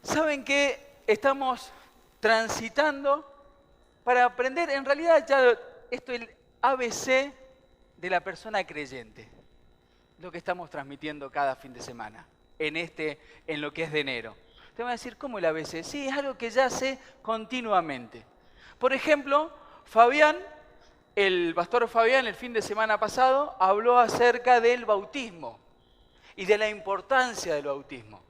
Saben que estamos transitando para aprender, en realidad ya esto es el ABC de la persona creyente, lo que estamos transmitiendo cada fin de semana, en lo que es de enero. Te van a decir, ¿cómo el ABC? Sí, es algo que ya sé continuamente. Por ejemplo, el pastor Fabián, el fin de semana pasado, habló acerca del bautismo y de la importancia del bautismo.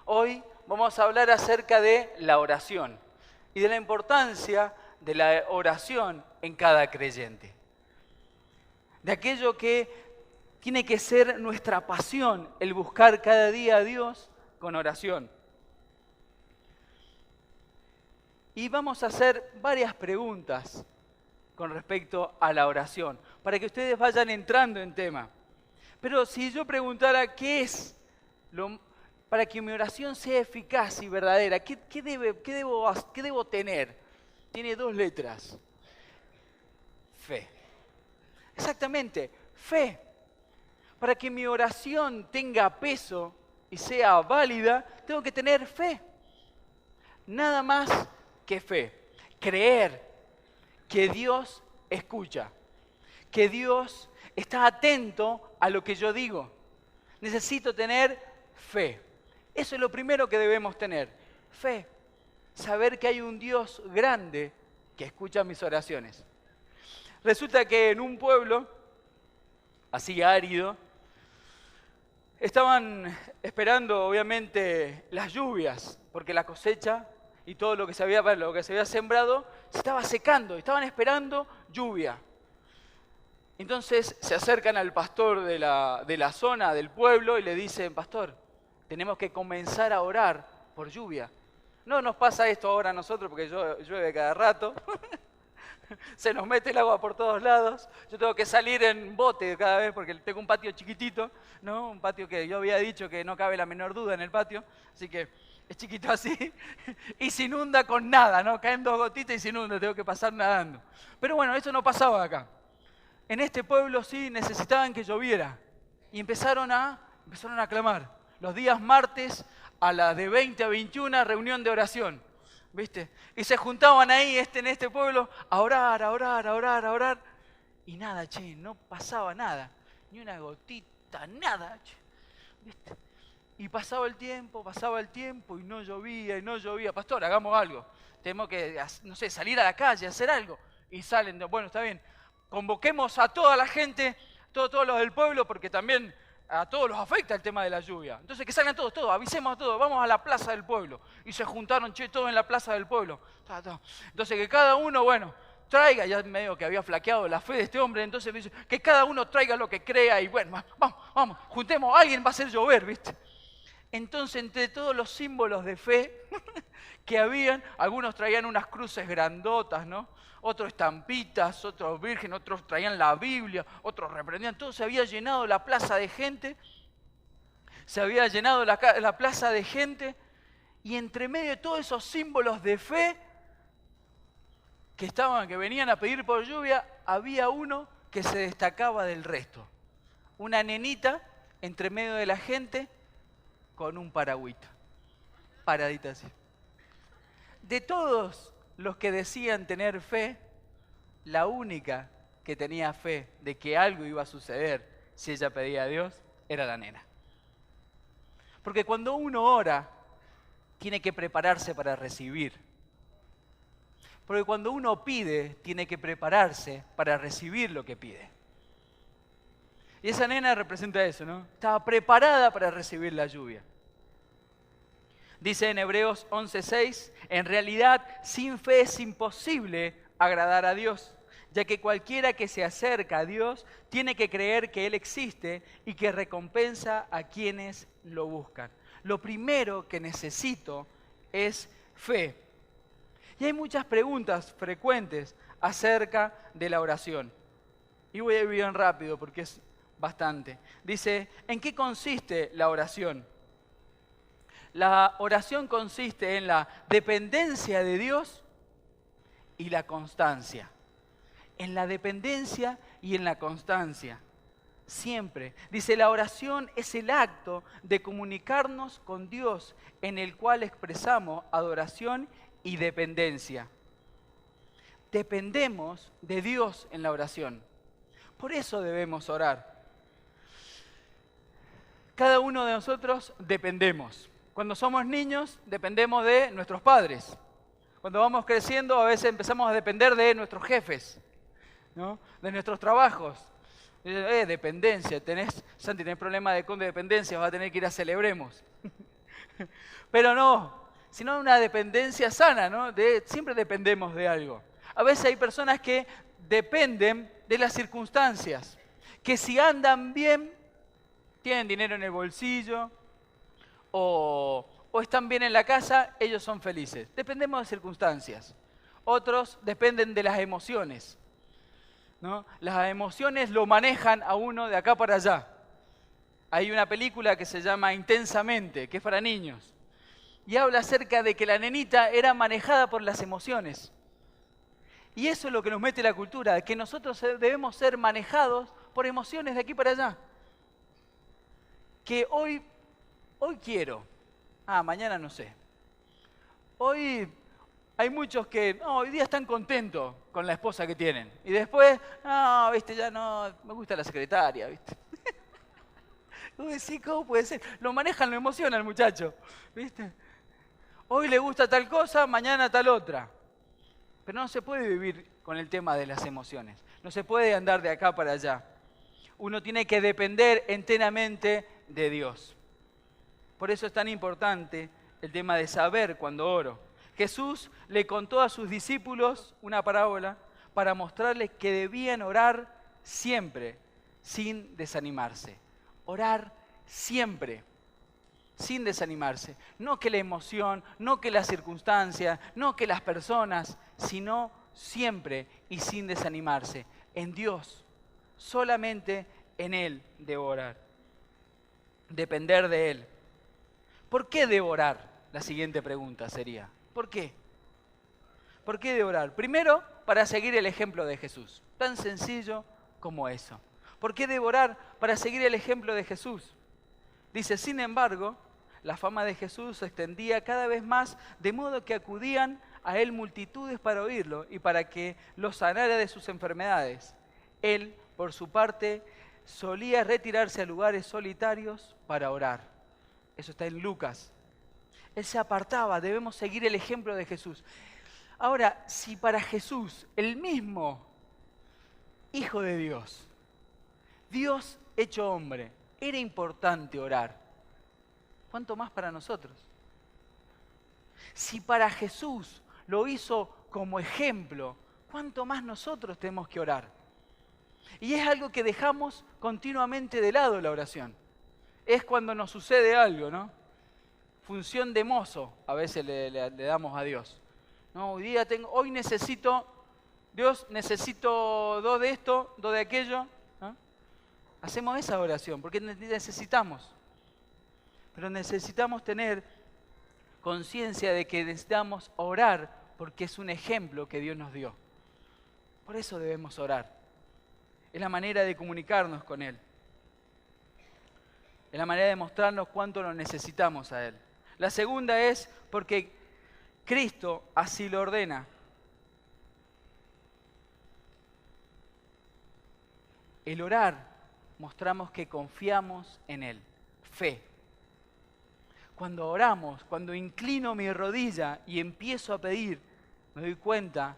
Hoy vamos a hablar acerca de la oración y de la importancia de la oración en cada creyente. De aquello que tiene que ser nuestra pasión, el buscar cada día a Dios con oración. Y vamos a hacer varias preguntas con respecto a la oración, para que ustedes vayan entrando en tema. Pero si yo preguntara qué es para que mi oración sea eficaz y verdadera, ¿qué debo tener? Tiene 2 letras. Fe. Exactamente, fe. Para que mi oración tenga peso y sea válida, tengo que tener fe. Nada más que fe. Creer que Dios escucha, que Dios está atento a lo que yo digo. Necesito tener fe. Eso es lo primero que debemos tener. Fe. Saber que hay un Dios grande que escucha mis oraciones. Resulta que en un pueblo, así árido, estaban esperando obviamente las lluvias, porque la cosecha y todo lo que se había sembrado se estaba secando, estaban esperando lluvia. Entonces se acercan al pastor de la zona, del pueblo, y le dicen, pastor, tenemos que comenzar a orar por lluvia. No nos pasa esto ahora a nosotros porque llueve cada rato. Se nos mete el agua por todos lados. Yo tengo que salir en bote cada vez porque tengo un patio chiquitito, ¿no? Un patio que yo había dicho que no cabe la menor duda en el patio. Así que es chiquito así y se inunda con nada, ¿no? Caen 2 gotitas y se inunda, tengo que pasar nadando. Pero bueno, eso no pasaba acá. En este pueblo sí necesitaban que lloviera y empezaron a clamar. Los días martes a las de 20 a 21, reunión de oración, ¿viste? Y se juntaban ahí en este pueblo a orar. Y nada, no pasaba nada. Ni una gotita, nada, ¿viste? Y pasaba el tiempo y no llovía. Pastor, hagamos algo. Tenemos que, no sé, salir a la calle, hacer algo. Y salen, bueno, está bien. Convoquemos a toda la gente, todos los del pueblo, porque también a todos los afecta el tema de la lluvia. Entonces que salgan todos, avisemos a todos, vamos a la plaza del pueblo. Y se juntaron, todos en la plaza del pueblo. Entonces que cada uno, traiga, ya medio que había flaqueado la fe de este hombre, entonces dice, que cada uno traiga lo que crea y bueno, vamos, juntemos, alguien va a hacer llover, ¿viste? Entonces, entre todos los símbolos de fe que habían, algunos traían unas cruces grandotas, ¿no? Otros estampitas, otros virgen, otros traían la Biblia, otros reprendían. Todo se había llenado la plaza de gente. Y entre medio de todos esos símbolos de fe que venían a pedir por lluvia, había uno que se destacaba del resto. Una nenita entre medio de la gente con un paragüita, paradita así. De todos los que decían tener fe, la única que tenía fe de que algo iba a suceder si ella pedía a Dios era la nena. Porque cuando uno ora, tiene que prepararse para recibir. Porque cuando uno pide, tiene que prepararse para recibir lo que pide. Y esa nena representa eso, ¿no? Estaba preparada para recibir la lluvia. Dice en Hebreos 11:6, en realidad sin fe es imposible agradar a Dios, ya que cualquiera que se acerca a Dios tiene que creer que Él existe y que recompensa a quienes lo buscan. Lo primero que necesito es fe. Y hay muchas preguntas frecuentes acerca de la oración. Y voy a ir bien rápido porque es bastante. Dice, ¿en qué consiste la oración? La oración consiste en la dependencia de Dios y la constancia. En la dependencia y en la constancia. siempre. Dice, la oración es el acto de comunicarnos con Dios en el cual expresamos adoración y dependencia. Dependemos de Dios en la oración. Por eso debemos orar. Cada uno de nosotros dependemos. Cuando somos niños, dependemos de nuestros padres. Cuando vamos creciendo, a veces empezamos a depender de nuestros jefes, ¿no? De nuestros trabajos. Dependencia, Santi, tenés problema de dependencia, vas a tener que ir a Celebremos. Pero no, sino una dependencia sana, ¿no? Siempre dependemos de algo. A veces hay personas que dependen de las circunstancias, que si andan bien, tienen dinero en el bolsillo o están bien en la casa, ellos son felices. Dependemos de circunstancias. Otros dependen de las emociones, ¿no? Las emociones lo manejan a uno de acá para allá. Hay una película que se llama Intensamente, que es para niños, y habla acerca de que la nenita era manejada por las emociones. Y eso es lo que nos mete la cultura, que nosotros debemos ser manejados por emociones de aquí para allá. Que hoy quiero, mañana no sé. Hoy hay muchos que hoy día están contentos con la esposa que tienen. Y después, viste, ya no, me gusta la secretaria, viste. Sí, ¿cómo puede ser? Lo manejan, lo emociona el muchacho, viste. Hoy le gusta tal cosa, mañana tal otra. Pero no se puede vivir con el tema de las emociones. No se puede andar de acá para allá. Uno tiene que depender enteramente de Dios. Por eso es tan importante el tema de saber cuando oro. Jesús le contó a sus discípulos una parábola para mostrarles que debían orar siempre, sin desanimarse. Orar siempre, sin desanimarse. No que la emoción, no que las circunstancias, no que las personas, sino siempre y sin desanimarse. En Dios, solamente en Él debo orar. Depender de Él. ¿Por qué debo orar? La siguiente pregunta sería, ¿por qué? ¿Por qué debo orar? Primero, para seguir el ejemplo de Jesús. Tan sencillo como eso. ¿Por qué debo orar? Para seguir el ejemplo de Jesús. Dice, sin embargo, la fama de Jesús se extendía cada vez más, de modo que acudían a Él multitudes para oírlo y para que los sanara de sus enfermedades. Él, por su parte, solía retirarse a lugares solitarios para orar. Eso está en Lucas. Él se apartaba, debemos seguir el ejemplo de Jesús. Ahora, si para Jesús, el mismo Hijo de Dios, Dios hecho hombre, era importante orar, ¿cuánto más para nosotros? Si para Jesús lo hizo como ejemplo, ¿cuánto más nosotros tenemos que orar? Y es algo que dejamos continuamente de lado la oración. Es cuando nos sucede algo, ¿no? Función de mozo a veces le damos a Dios. No, hoy necesito, Dios, necesito 2 de esto, 2 de aquello. ¿No? Hacemos esa oración porque necesitamos. Pero necesitamos tener conciencia de que necesitamos orar porque es un ejemplo que Dios nos dio. Por eso debemos orar. Es la manera de comunicarnos con Él. Es la manera de mostrarnos cuánto lo necesitamos a Él. La segunda es porque Cristo así lo ordena. El orar mostramos que confiamos en Él. Fe. Cuando oramos, cuando inclino mi rodilla y empiezo a pedir, me doy cuenta,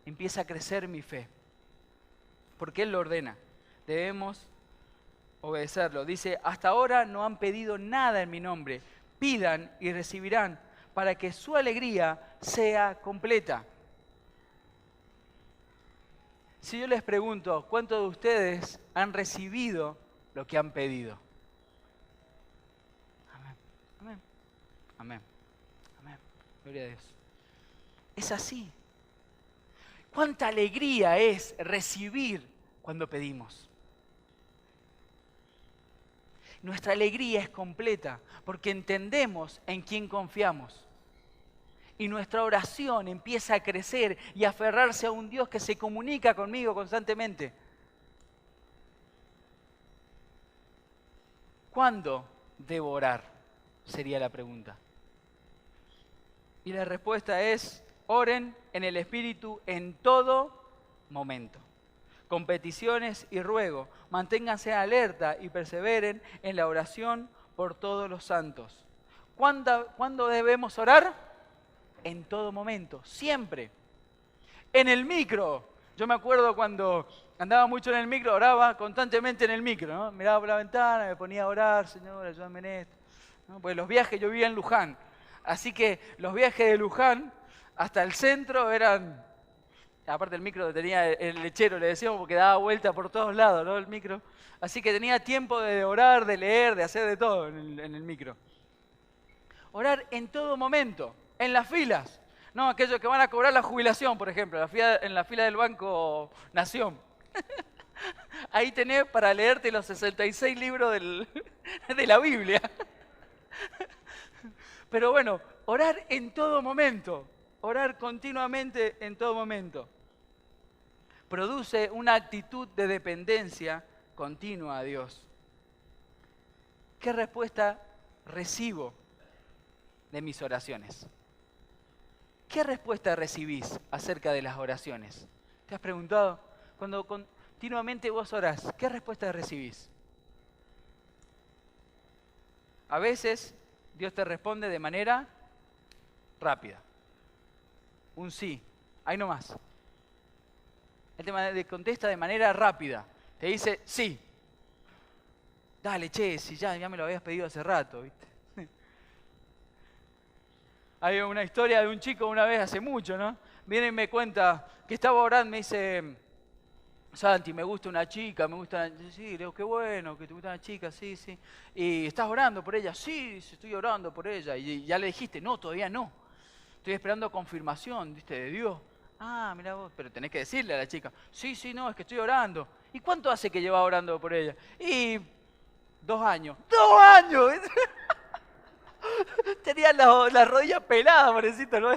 empieza a crecer mi fe. Porque Él lo ordena. Debemos obedecerlo. Dice, hasta ahora no han pedido nada en mi nombre. Pidan y recibirán para que su alegría sea completa. Si yo les pregunto, ¿cuántos de ustedes han recibido lo que han pedido? Amén. Amén. Amén. Amén. Gloria a Dios. Es así. ¿Cuánta alegría es recibir cuando pedimos? Nuestra alegría es completa porque entendemos en quién confiamos. Y nuestra oración empieza a crecer y a aferrarse a un Dios que se comunica conmigo constantemente. ¿cuándo debo orar? Sería la pregunta. Y la respuesta es, oren en el Espíritu en todo momento, con peticiones y ruego. Manténganse alerta y perseveren en la oración por todos los santos. ¿Cuándo debemos orar? En todo momento, siempre. En el micro. Yo me acuerdo cuando andaba mucho en el micro, oraba constantemente en el micro, ¿no? Miraba por la ventana, me ponía a orar, Señor, ayúdame en esto. ¿No? Pues los viajes, yo vivía en Luján. Así que los viajes de Luján hasta el centro eran... Aparte el micro tenía el lechero, le decíamos, porque daba vuelta por todos lados, ¿no? El micro. Así que tenía tiempo de orar, de leer, de hacer de todo en el micro. Orar en todo momento, en las filas. No, aquellos que van a cobrar la jubilación, por ejemplo, en la fila del Banco Nación. Ahí tenés para leerte los 66 libros de la Biblia. Pero bueno, orar en todo momento, orar continuamente en todo momento, produce una actitud de dependencia continua a Dios. ¿Qué respuesta recibo de mis oraciones? ¿Qué respuesta recibís acerca de las oraciones? ¿Te has preguntado? Cuando continuamente vos orás, ¿qué respuesta recibís? A veces Dios te responde de manera rápida. Un sí, ahí nomás. Él te contesta de manera rápida. Te dice sí. Dale, che, si ya me lo habías pedido hace rato, ¿viste? Hay una historia de un chico una vez hace mucho, ¿no? Viene y me cuenta que estaba orando, me dice, Santi, me gusta una chica, Sí, le digo, qué bueno, que te gusta una chica, sí, sí. ¿Y estás orando por ella? Sí, estoy orando por ella. Y ya le dijiste, no, todavía no. Estoy esperando confirmación, ¿viste? De Dios. Ah, mira vos, pero tenés que decirle a la chica, sí, no, es que estoy orando. ¿Y cuánto hace que lleva orando por ella? Y 2 años. ¡2 años! Tenía la rodilla pelada, pobrecito, ¿no?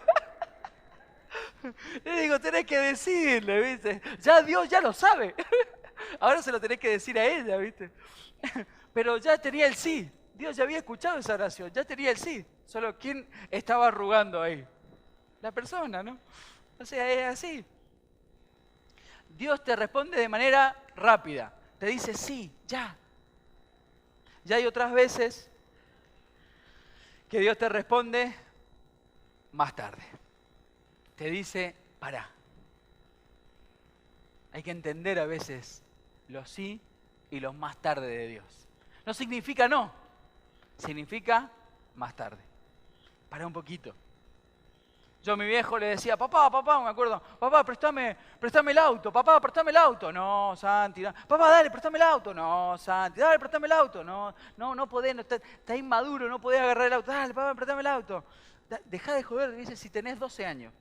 Le digo, tenés que decirle, ¿viste? Ya Dios ya lo sabe. Ahora se lo tenés que decir a ella, ¿viste? Pero ya tenía el sí. Dios ya había escuchado esa oración, ya tenía el sí. Solo ¿quién estaba arrugando ahí? La persona, ¿no? O sea, es así. Dios te responde de manera rápida. Te dice sí, ya. Ya hay otras veces que Dios te responde más tarde. Te dice, pará. Hay que entender a veces los sí y los más tarde de Dios. No significa no, significa más tarde. Pará un poquito. Yo a mi viejo le decía, papá, me acuerdo, papá, préstame el auto, papá, préstame el auto. No, Santi, no. Papá, dale, préstame el auto. No, Santi, dale, préstame el auto. No podés, está inmaduro, no podés agarrar el auto. Dale, papá, préstame el auto. Dejá de joder, dice, si tenés 12 años.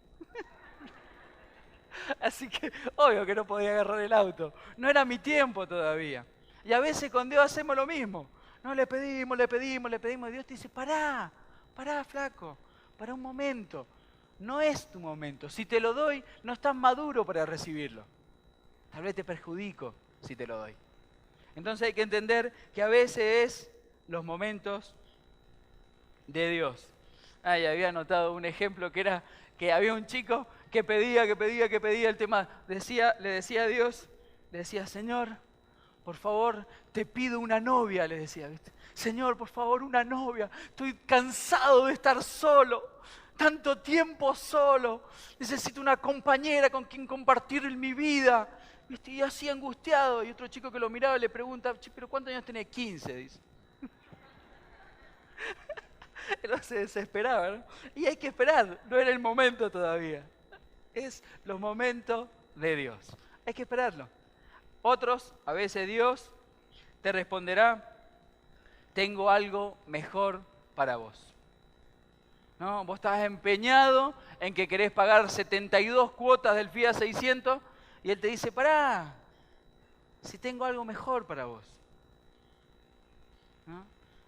Así que, obvio que no podía agarrar el auto. No era mi tiempo todavía. Y a veces con Dios hacemos lo mismo. No, le pedimos. Y Dios te dice, pará, flaco, pará un momento. No es tu momento. Si te lo doy, no estás maduro para recibirlo. Tal vez te perjudico si te lo doy. Entonces hay que entender que a veces es los momentos de Dios. Había anotado un ejemplo que era que había un chico que pedía el tema. Le decía a Dios, le decía, Señor, por favor, te pido una novia, le decía, ¿viste? Señor, por favor, una novia. Estoy cansado de estar solo. Tanto tiempo solo, necesito una compañera con quien compartir mi vida. ¿Viste? Y así angustiado. Y otro chico que lo miraba le pregunta, ¿pero cuántos años tenés? 15, dice. Él se desesperaba, ¿no? Y hay que esperar, no era el momento todavía. Es los momentos de Dios. Hay que esperarlo. Otros, a veces Dios te responderá, tengo algo mejor para vos. ¿No? Vos estás empeñado en que querés pagar 72 cuotas del Fiat 600 y Él te dice, pará, si tengo algo mejor para vos. ¿No?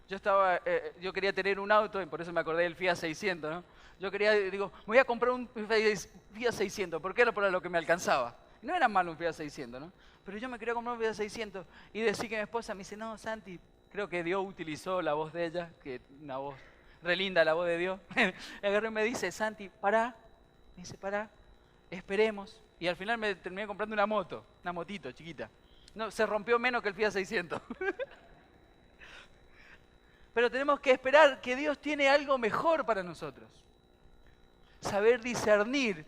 Yo quería tener un auto y por eso me acordé del Fiat 600, ¿no? Me voy a comprar un Fiat 600, porque era para lo que me alcanzaba. No era malo un Fiat 600, ¿no? Pero yo me quería comprar un Fiat 600 y decía que mi esposa me dice, no, Santi, Creo que Dios utilizó la voz de ella, que una voz re linda, la voz de Dios. Agarró y me dice, Santi, pará. Me dice, pará, esperemos. Y al final me terminé comprando una moto, una motito chiquita. No, se rompió menos que el Fiat 600. Pero tenemos que esperar que Dios tiene algo mejor para nosotros. Saber discernir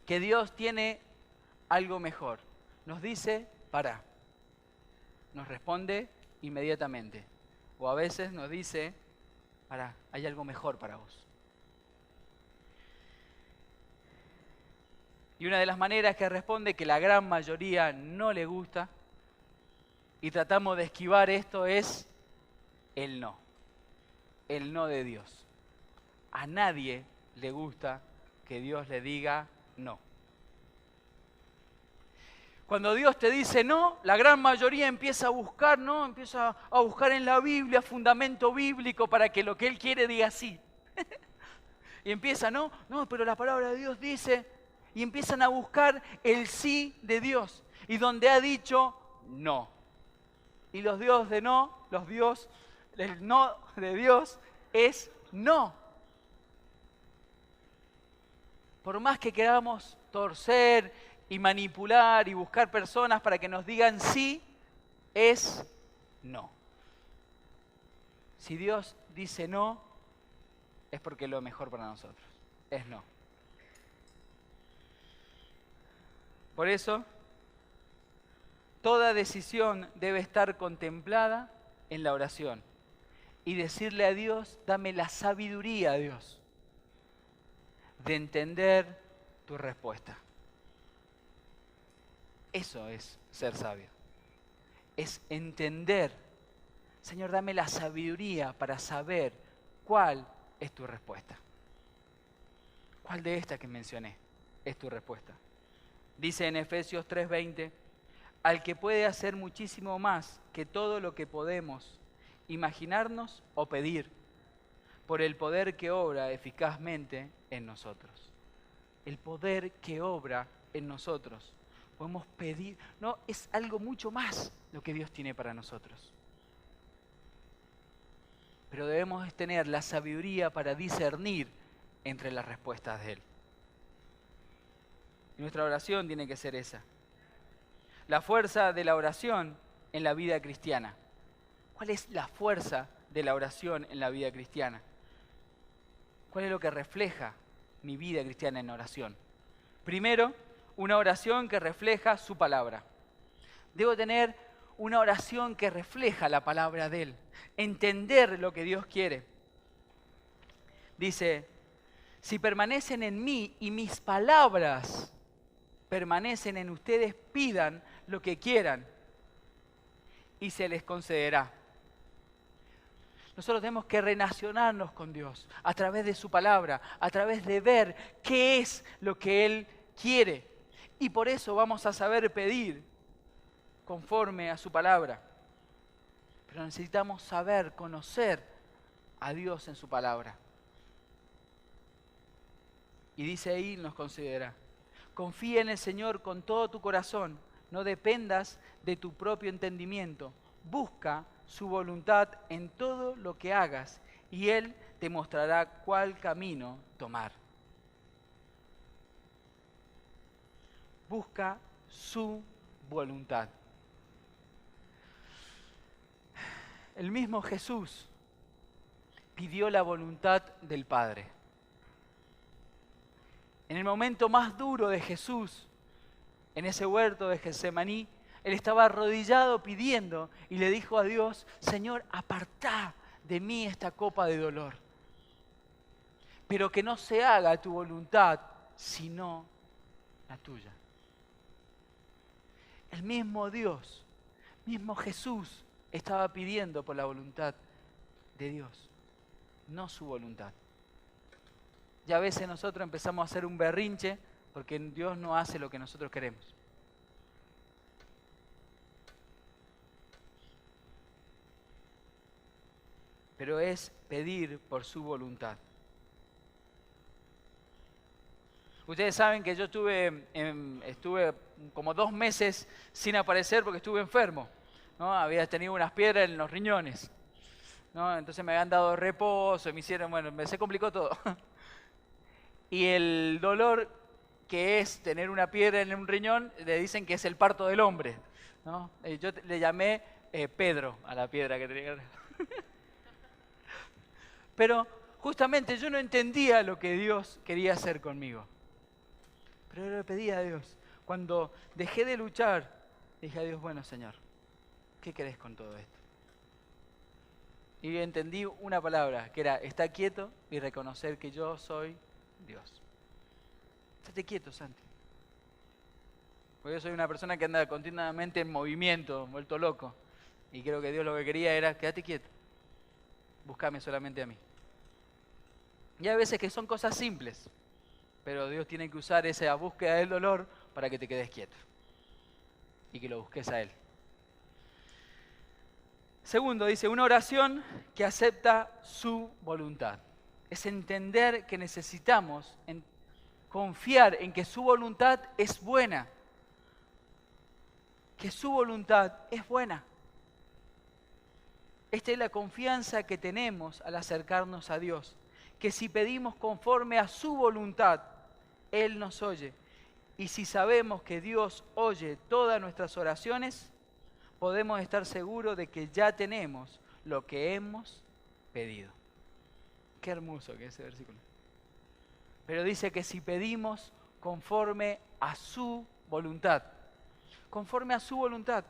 que Dios tiene algo mejor. Nos dice, pará. Nos responde inmediatamente. O a veces nos dice, pará, hay algo mejor para vos. Y una de las maneras que responde, que la gran mayoría no le gusta, y tratamos de esquivar esto, es el no. El no de Dios. A nadie le gusta que Dios le diga no. Cuando Dios te dice no, la gran mayoría empieza a buscar, ¿no? Empieza a buscar en la Biblia fundamento bíblico para que lo que Él quiere diga sí. Y empieza, no, pero la palabra de Dios dice, y empiezan a buscar el sí de Dios. Y donde ha dicho no. Y el no de Dios es no. Por más que queramos torcer y manipular y buscar personas para que nos digan sí, es no. Si Dios dice no, es porque es lo mejor para nosotros. Es no. Por eso, toda decisión debe estar contemplada en la oración. Y decirle a Dios, dame la sabiduría, Dios, de entender tu respuesta. Eso es ser sabio. Es entender. Señor, dame la sabiduría para saber cuál es tu respuesta. ¿Cuál de estas que mencioné es tu respuesta? Dice en Efesios 3:20, al que puede hacer muchísimo más que todo lo que podemos imaginarnos o pedir, por el poder que obra eficazmente en nosotros. El poder que obra en nosotros. Podemos pedir, no, es algo mucho más lo que Dios tiene para nosotros. Pero debemos tener la sabiduría para discernir entre las respuestas de Él. Y nuestra oración tiene que ser esa. La fuerza de la oración en la vida cristiana. ¿Cuál es la fuerza de la oración en la vida cristiana? ¿Cuál es lo que refleja mi vida cristiana en oración? Primero, una oración que refleja su palabra. Debo tener una oración que refleja la palabra de Él. Entender lo que Dios quiere. Dice, si permanecen en mí y mis palabras permanecen en ustedes, pidan lo que quieran y se les concederá. Nosotros tenemos que relacionarnos con Dios a través de su palabra, a través de ver qué es lo que Él quiere. Y por eso vamos a saber pedir conforme a su palabra. Pero necesitamos saber, conocer a Dios en su palabra. Y dice ahí, nos concederá. Confía en el Señor con todo tu corazón. No dependas de tu propio entendimiento. Busca su voluntad en todo lo que hagas y Él te mostrará cuál camino tomar. Busca su voluntad. El mismo Jesús pidió la voluntad del Padre. En el momento más duro de Jesús, en ese huerto de Getsemaní, Él estaba arrodillado pidiendo y le dijo a Dios, Señor, apartá de mí esta copa de dolor. Pero que no se haga tu voluntad, sino la tuya. El mismo Dios, mismo Jesús, estaba pidiendo por la voluntad de Dios, no su voluntad. Y a veces nosotros empezamos a hacer un berrinche porque Dios no hace lo que nosotros queremos. Pero es pedir por su voluntad. Ustedes saben que yo estuve como 2 meses sin aparecer porque estuve enfermo. ¿no? Había tenido unas piedras en los riñones, ¿no? Entonces me habían dado reposo, me hicieron, bueno, se complicó todo. Y el dolor que es tener una piedra en un riñón, le dicen que es el parto del hombre, ¿no? Yo le llamé Pedro a la piedra que tenía. Pero justamente yo no entendía lo que Dios quería hacer conmigo. Pero yo le pedía a Dios. Cuando dejé de luchar, dije a Dios, bueno, Señor, ¿qué querés con todo esto? Y entendí una palabra, que era estar quieto y reconocer que yo soy Dios. Estate quieto, Santi. Porque yo soy una persona que anda continuamente en movimiento, vuelto loco. Y creo que Dios lo que quería era, quédate quieto. Búscame solamente a mí. Y hay veces que son cosas simples, pero Dios tiene que usar esa búsqueda del dolor para que te quedes quieto. Y que lo busques a Él. Segundo, dice, una oración que acepta su voluntad. Es entender que necesitamos confiar en que su voluntad es buena. Que su voluntad es buena. Esta es la confianza que tenemos al acercarnos a Dios. Que si pedimos conforme a su voluntad, Él nos oye. Y si sabemos que Dios oye todas nuestras oraciones, podemos estar seguros de que ya tenemos lo que hemos pedido. Qué hermoso que es ese versículo. Pero dice que si pedimos conforme a su voluntad, conforme a su voluntad,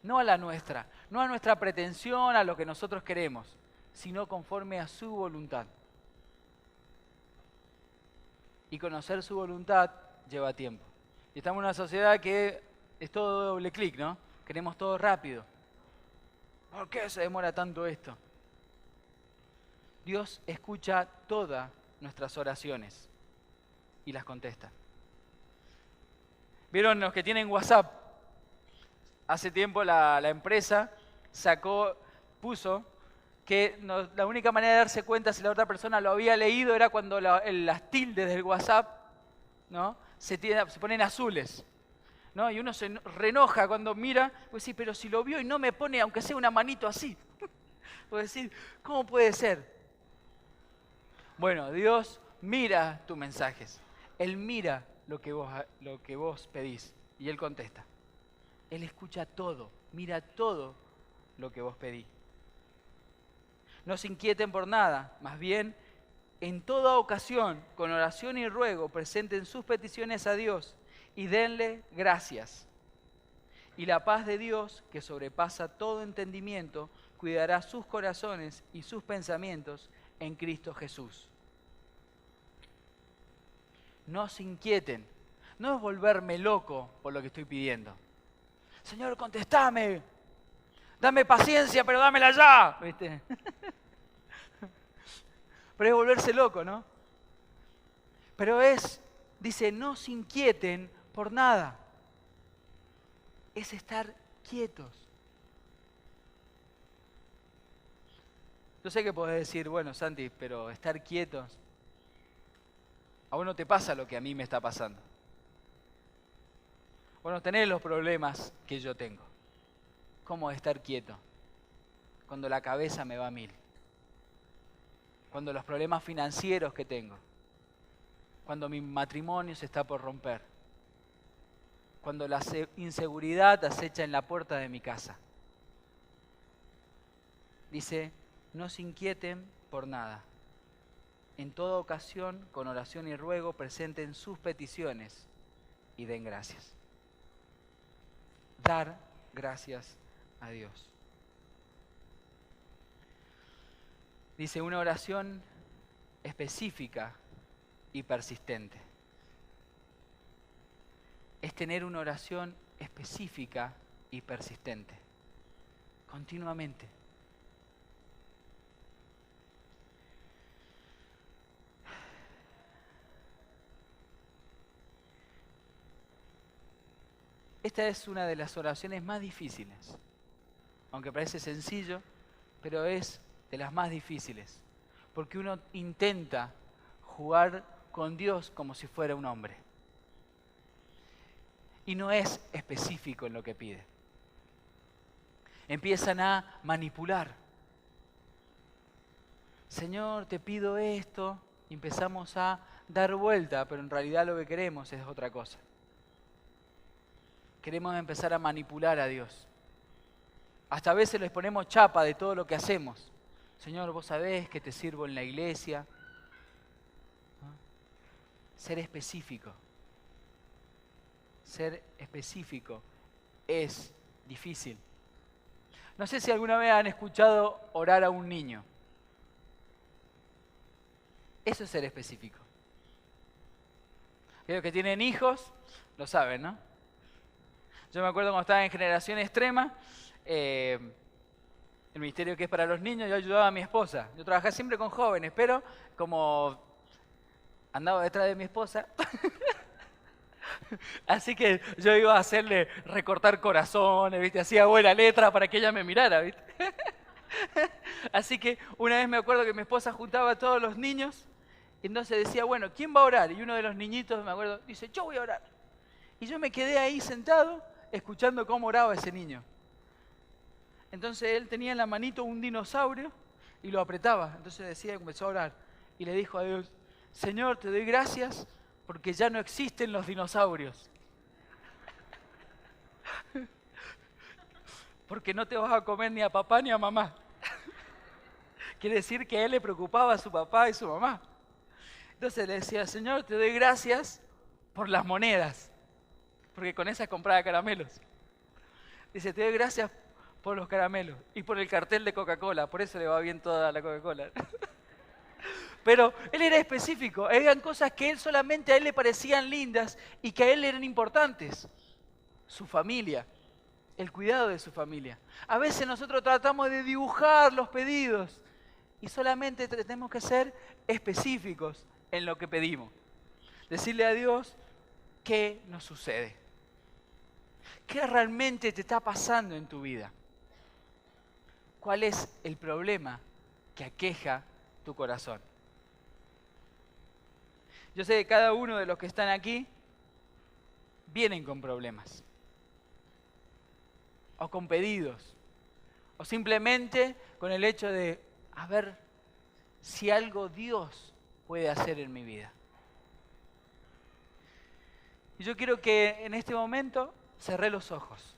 no a la nuestra, no a nuestra pretensión, a lo que nosotros queremos, sino conforme a su voluntad. Y conocer su voluntad lleva tiempo. Y estamos en una sociedad que es todo doble clic, ¿no? Queremos todo rápido. ¿Por qué se demora tanto esto? Dios escucha todas nuestras oraciones y las contesta. ¿Vieron los que tienen WhatsApp? Hace tiempo la empresa puso que la única manera de darse cuenta si la otra persona lo había leído era cuando las tildes del WhatsApp, ¿no? se ponen azules, ¿no? Y uno se reenoja cuando mira, pues sí, pero si lo vio y no me pone, aunque sea una manito así. Puedo decir, ¿cómo puede ser? Bueno, Dios mira tus mensajes. Él mira lo que vos pedís y Él contesta. Él escucha todo, mira todo lo que vos pedís. No se inquieten por nada, más bien, en toda ocasión, con oración y ruego, presenten sus peticiones a Dios y denle gracias. Y la paz de Dios, que sobrepasa todo entendimiento, cuidará sus corazones y sus pensamientos en Cristo Jesús. No se inquieten, no es volverme loco por lo que estoy pidiendo. Señor, contestame, dame paciencia, pero dámela ya, ¿viste? Pero es volverse loco, ¿no? Pero dice, no se inquieten por nada. Es estar quietos. Yo sé que podés decir, bueno, Santi, pero estar quietos, a vos no te pasa lo que a mí me está pasando. Vos no tenés los problemas que yo tengo. ¿Cómo estar quieto? Cuando la cabeza me va a mil. Cuando los problemas financieros que tengo. Cuando mi matrimonio se está por romper. Cuando la inseguridad acecha en la puerta de mi casa. Dice, no se inquieten por nada. En toda ocasión, con oración y ruego, presenten sus peticiones y den gracias. Dar gracias a Dios. Dice, una oración específica y persistente. Es tener una oración específica y persistente. Continuamente. Esta es una de las oraciones más difíciles. Aunque parece sencillo, pero es de las más difíciles. Porque uno intenta jugar con Dios como si fuera un hombre. Y no es específico en lo que pide. Empiezan a manipular. Señor, te pido esto. Y empezamos a dar vuelta, pero en realidad lo que queremos es otra cosa. Queremos empezar a manipular a Dios. Hasta a veces les ponemos chapa de todo lo que hacemos. Señor, vos sabés que te sirvo en la iglesia. ¿No? Ser específico. Ser específico es difícil. No sé si alguna vez han escuchado orar a un niño. Eso es ser específico. Los que tienen hijos lo saben, ¿no? Yo me acuerdo cuando estaba en Generación Extrema, el ministerio que es para los niños, yo ayudaba a mi esposa. Yo trabajaba siempre con jóvenes, pero como andaba detrás de mi esposa, así que yo iba a hacerle recortar corazones, ¿viste? Hacía buena letra para que ella me mirara, ¿viste? Así que una vez me acuerdo que mi esposa juntaba a todos los niños y entonces decía, bueno, ¿quién va a orar? Y uno de los niñitos, me acuerdo, dice, yo voy a orar. Y yo me quedé ahí sentado escuchando cómo oraba ese niño. Entonces él tenía en la manito un dinosaurio y lo apretaba. Entonces decía, comenzó a orar y le dijo a Dios, Señor, te doy gracias porque ya no existen los dinosaurios. Porque no te vas a comer ni a papá ni a mamá. Quiere decir que a él le preocupaba a su papá y su mamá. Entonces le decía, Señor, te doy gracias por las monedas, porque con esas compraba caramelos. Dice, te doy gracias por los caramelos y por el cartel de Coca-Cola, por eso le va bien toda la Coca-Cola. Pero él era específico, eran cosas que él solamente a él le parecían lindas y que a él le eran importantes. Su familia, el cuidado de su familia. A veces nosotros tratamos de dibujar los pedidos y solamente tenemos que ser específicos en lo que pedimos. Decirle a Dios qué nos sucede. ¿Qué realmente te está pasando en tu vida? ¿Cuál es el problema que aqueja tu corazón? Yo sé que cada uno de los que están aquí vienen con problemas. O con pedidos. O simplemente con el hecho de, a ver si algo Dios puede hacer en mi vida. Y yo quiero que en este momento cerré los ojos.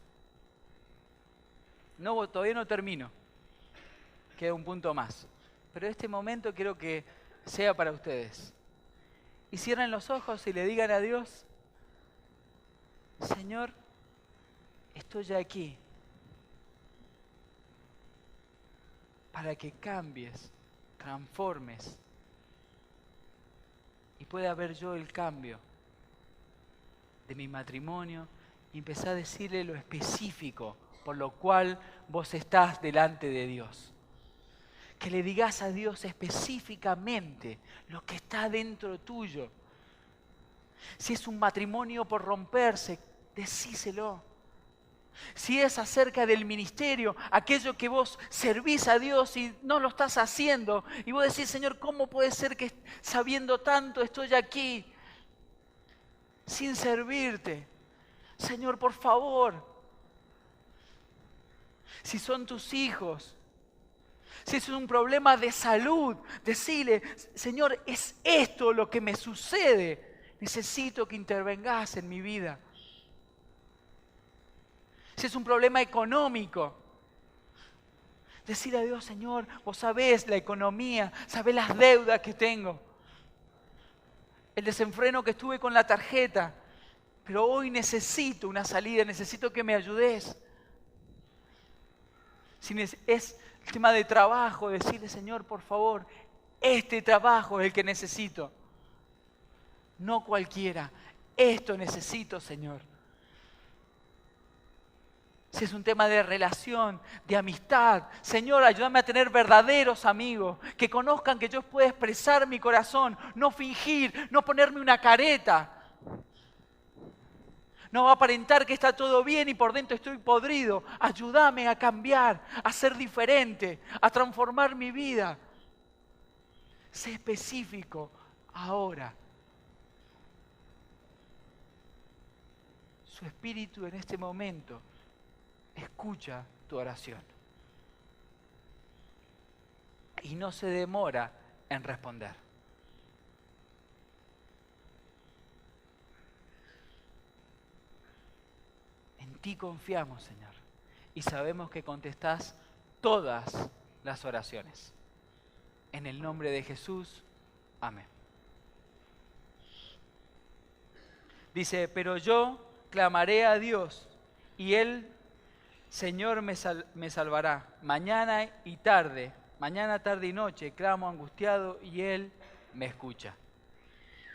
No, todavía no termino. Queda un punto más. Pero este momento quiero que sea para ustedes. Y cierren los ojos y le digan a Dios, Señor, estoy aquí para que cambies, transformes y pueda ver yo el cambio de mi matrimonio y empezar a decirle lo específico por lo cual vos estás delante de Dios. Que le digas a Dios específicamente lo que está dentro tuyo. Si es un matrimonio por romperse, decíselo. Si es acerca del ministerio, aquello que vos servís a Dios y no lo estás haciendo, y vos decís, Señor, ¿cómo puede ser que sabiendo tanto estoy aquí sin servirte? Señor, por favor. Si son tus hijos, si es un problema de salud, decile, Señor, es esto lo que me sucede. Necesito que intervengas en mi vida. Si es un problema económico, decirle a Dios, Señor, vos sabés la economía, sabés las deudas que tengo, el desenfreno que estuve con la tarjeta, pero hoy necesito una salida, necesito que me ayudes. Si es el tema de trabajo, decirle, Señor, por favor, este trabajo es el que necesito. No cualquiera, esto necesito, Señor. Si es un tema de relación, de amistad, Señor, ayúdame a tener verdaderos amigos, que conozcan que yo puedo expresar mi corazón, no fingir, no ponerme una careta. No va a aparentar que está todo bien y por dentro estoy podrido. Ayúdame a cambiar, a ser diferente, a transformar mi vida. Sé específico ahora. Su espíritu en este momento escucha tu oración. Y no se demora en responder. En ti confiamos, Señor, y sabemos que contestás todas las oraciones. En el nombre de Jesús, amén. Dice, pero yo clamaré a Dios y Él, Señor, me salvará. Mañana, tarde y noche, clamo angustiado y Él me escucha.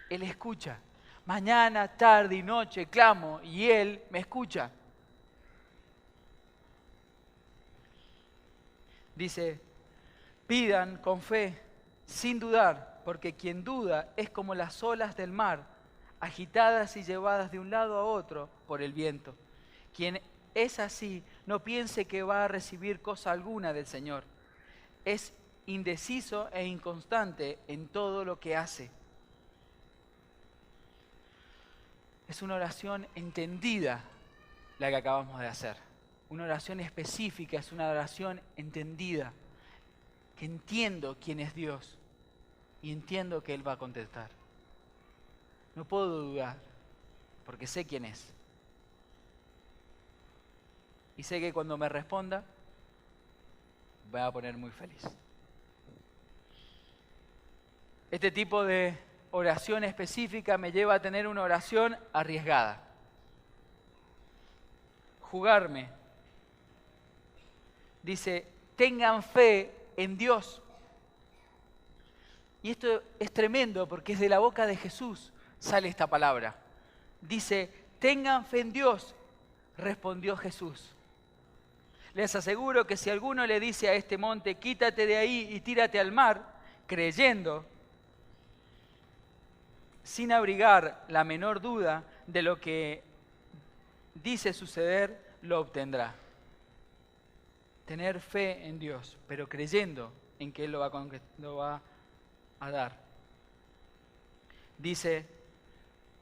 Él escucha. Mañana, tarde y noche, clamo y Él me escucha. Dice, pidan con fe, sin dudar, porque quien duda es como las olas del mar, agitadas y llevadas de un lado a otro por el viento. Quien es así, no piense que va a recibir cosa alguna del Señor. Es indeciso e inconstante en todo lo que hace. Es una oración entendida la que acabamos de hacer. Una oración específica, es una oración entendida. Que entiendo quién es Dios y entiendo que Él va a contestar. No puedo dudar, porque sé quién es. Y sé que cuando me responda, me va a poner muy feliz. Este tipo de oración específica me lleva a tener una oración arriesgada. Jugarme. Dice, tengan fe en Dios. Y esto es tremendo porque es de la boca de Jesús sale esta palabra. Dice, tengan fe en Dios, respondió Jesús. Les aseguro que si alguno le dice a este monte, quítate de ahí y tírate al mar, creyendo, sin abrigar la menor duda de lo que dice suceder, lo obtendrá. Tener fe en Dios, pero creyendo en que Él lo va a dar. Dice,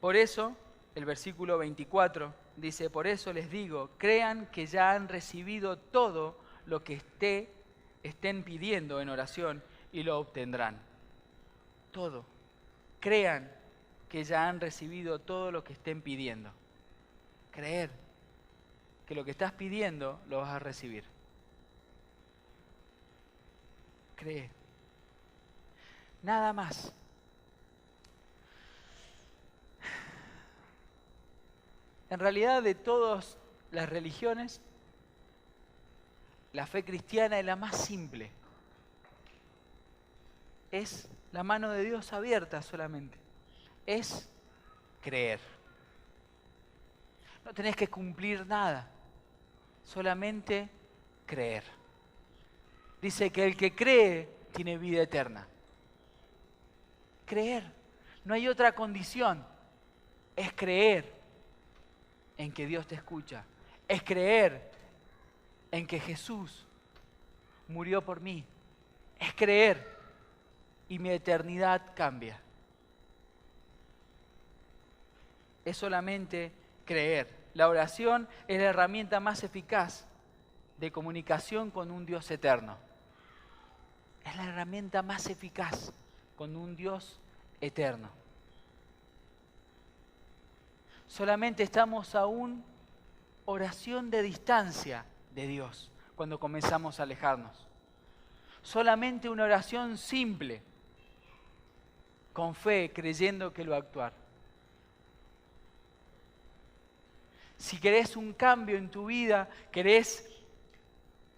por eso, el versículo 24, dice, por eso les digo, crean que ya han recibido todo lo que estén pidiendo en oración y lo obtendrán. Todo. Crean que ya han recibido todo lo que estén pidiendo. Creer que lo que estás pidiendo lo vas a recibir. Cree. Nada más. En realidad, de todas las religiones, la fe cristiana es la más simple. Es la mano de Dios abierta solamente. Es creer. No tenés que cumplir nada, solamente creer. Dice que el que cree tiene vida eterna. Creer. No hay otra condición. Es creer en que Dios te escucha. Es creer en que Jesús murió por mí. Es creer y mi eternidad cambia. Es solamente creer. La oración es la herramienta más eficaz de comunicación con un Dios eterno. Es la herramienta más eficaz con un Dios eterno. Solamente estamos a una oración de distancia de Dios cuando comenzamos a alejarnos. Solamente una oración simple, con fe, creyendo que Él va a actuar. Si querés un cambio en tu vida, querés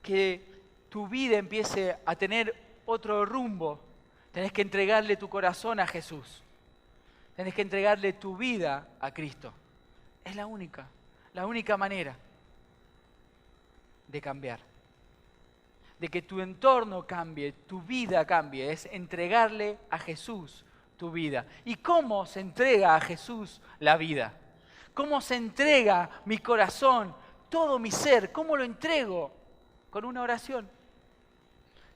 que tu vida empiece a tener otro rumbo, tenés que entregarle tu corazón a Jesús. Tenés que entregarle tu vida a Cristo. Es la única manera de cambiar. De que tu entorno cambie, tu vida cambie, es entregarle a Jesús tu vida. ¿Y cómo se entrega a Jesús la vida? ¿Cómo se entrega mi corazón, todo mi ser? ¿Cómo lo entrego? Con una oración.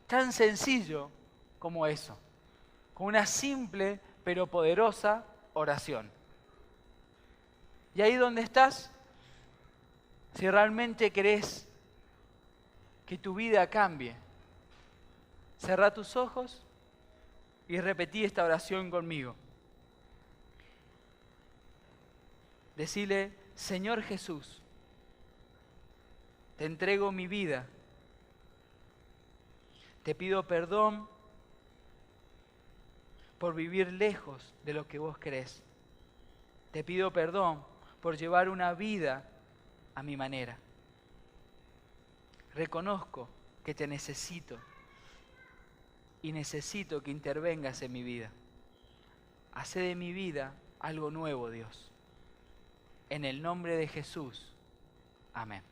Tan sencillo como eso. Con una simple pero poderosa oración. Y ahí donde estás, si realmente querés que tu vida cambie. Cerrá tus ojos y repetí esta oración conmigo. Decile: Señor Jesús, te entrego mi vida. Te pido perdón por vivir lejos de lo que vos querés. Te pido perdón por llevar una vida a mi manera. Reconozco que te necesito y necesito que intervengas en mi vida. Hacé de mi vida algo nuevo, Dios. En el nombre de Jesús. Amén.